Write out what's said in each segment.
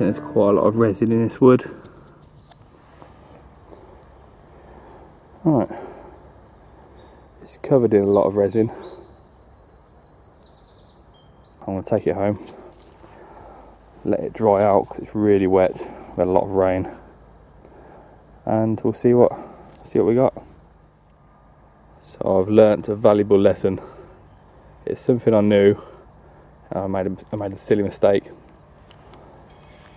there's quite a lot of resin in this wood. Right, it's covered in a lot of resin. I'm going to take it home, let it dry out because it's really wet. We've had a lot of rain, and we'll see what we got. So I've learnt a valuable lesson. It's something I knew. I made a silly mistake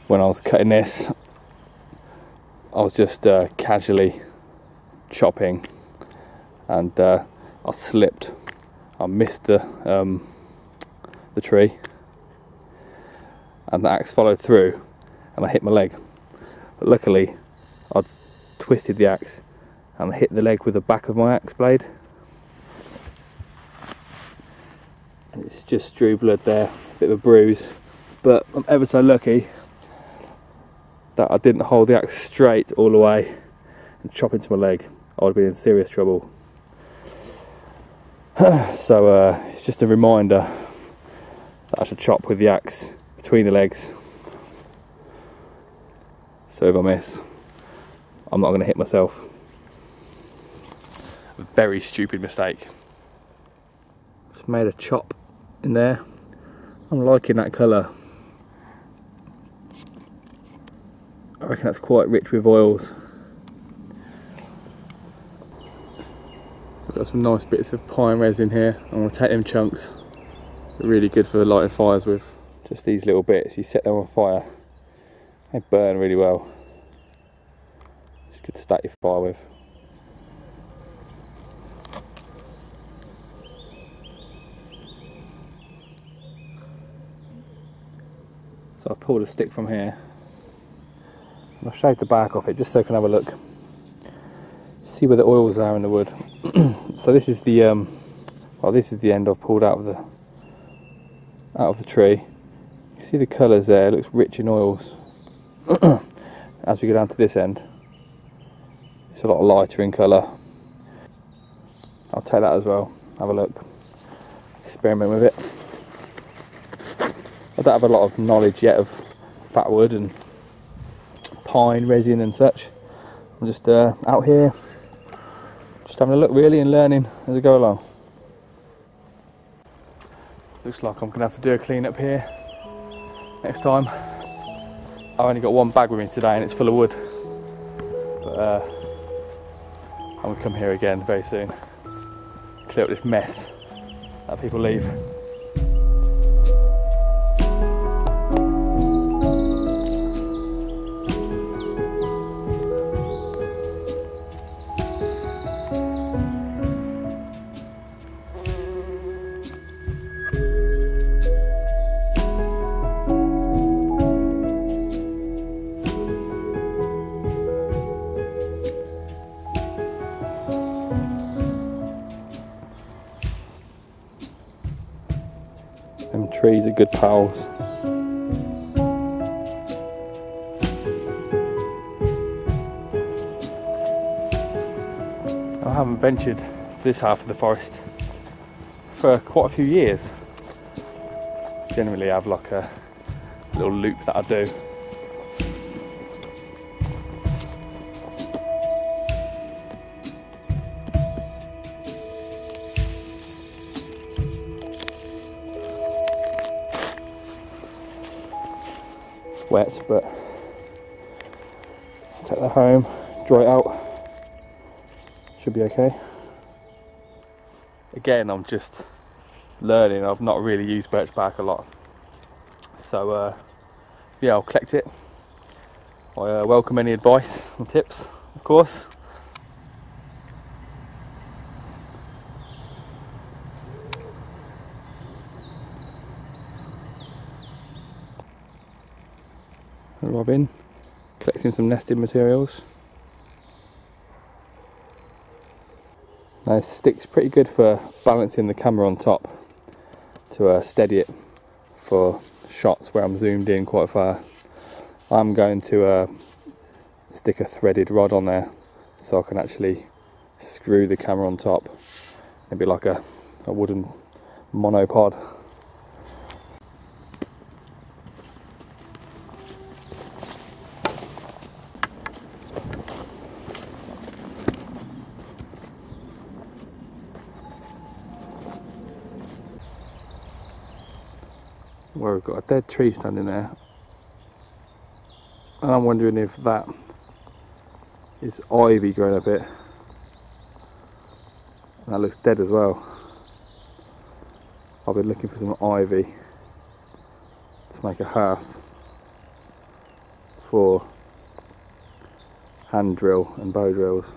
when I was cutting this. I was just casually chopping, and I slipped. I missed the tree, and the axe followed through, and I hit my leg. But luckily, I'd twisted the axe and I hit the leg with the back of my axe blade. And it's just drew blood there, a bit of a bruise. But I'm ever so lucky that I didn't hold the axe straight all the way and chop into my leg. I would be in serious trouble. So it's just a reminder that I should chop with the axe between the legs. So if I miss, I'm not going to hit myself. A very stupid mistake. Just made a chop in there. I'm liking that colour. I reckon that's quite rich with oils. I've got some nice bits of pine resin here. I'm going to take them chunks. They're really good for lighting fires with. Just these little bits, you set them on fire, they burn really well. It's good to start your fire with. So I've pulled a stick from here. I've shaved the bark off it just so I can have a look, see where the oils are in the wood. So this is the this is the end I've pulled out of the tree. You see the colours there, it looks rich in oils. As we go down to this end, it's a lot lighter in colour. I'll take that as well, have a look, experiment with it. I don't have a lot of knowledge yet of fatwood and pine resin and such. I'm just out here, just having a look really and learning as I go along. Looks like I'm going to have to do a clean up here next time. I've only got one bag with me today and it's full of wood, but I'm going to come here again very soon, clear up this mess that people leave. Them trees are good pals. I haven't ventured to this half of the forest for quite a few years. Generally I have like a little loop that I do. Wet, but take that home, dry it out, should be okay. Again, I'm just learning. I've not really used birchbark a lot, so yeah, I'll collect it. I welcome any advice and tips, of course. Robin, collecting some nesting materials. Now this stick's pretty good for balancing the camera on top to steady it for shots where I'm zoomed in quite far. I'm going to stick a threaded rod on there so I can actually screw the camera on top. Maybe like a wooden monopod. where we've got a dead tree standing there, and I'm wondering if that is ivy growing a bit. And that looks dead as well. I've been looking for some ivy to make a hearth for hand drill and bow drills.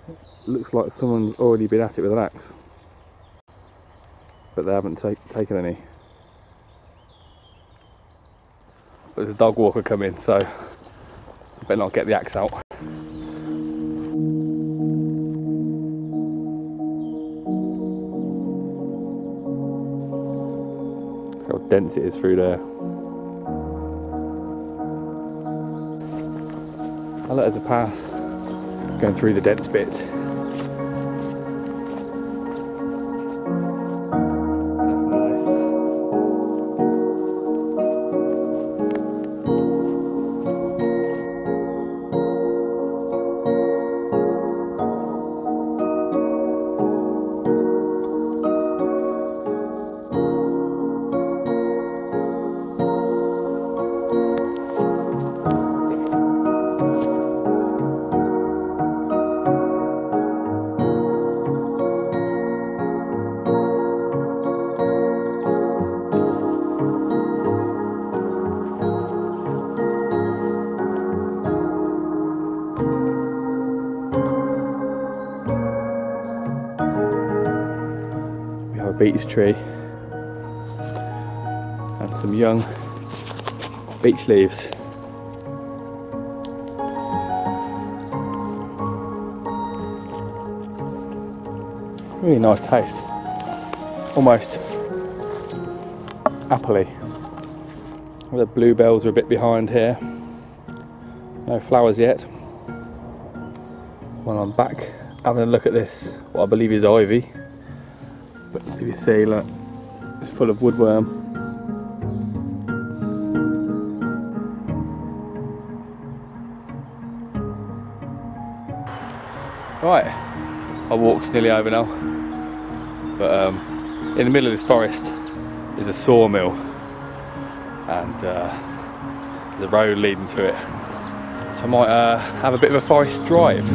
It looks like someone's already been at it with an axe, but they haven't taken any. But there's a dog walker coming, so I better not get the axe out. Look how dense it is through there. Oh look, there's a path going through the dense bit. That's nice. Beech tree and some young beech leaves. Really nice taste, almost appley. The bluebells are a bit behind here, no flowers yet. When I'm back having a look at this, what I believe is ivy. But if you see, look, it's full of woodworm. Right, our walk's nearly over now. But in the middle of this forest is a sawmill, and there's a road leading to it. So I might have a bit of a forest drive.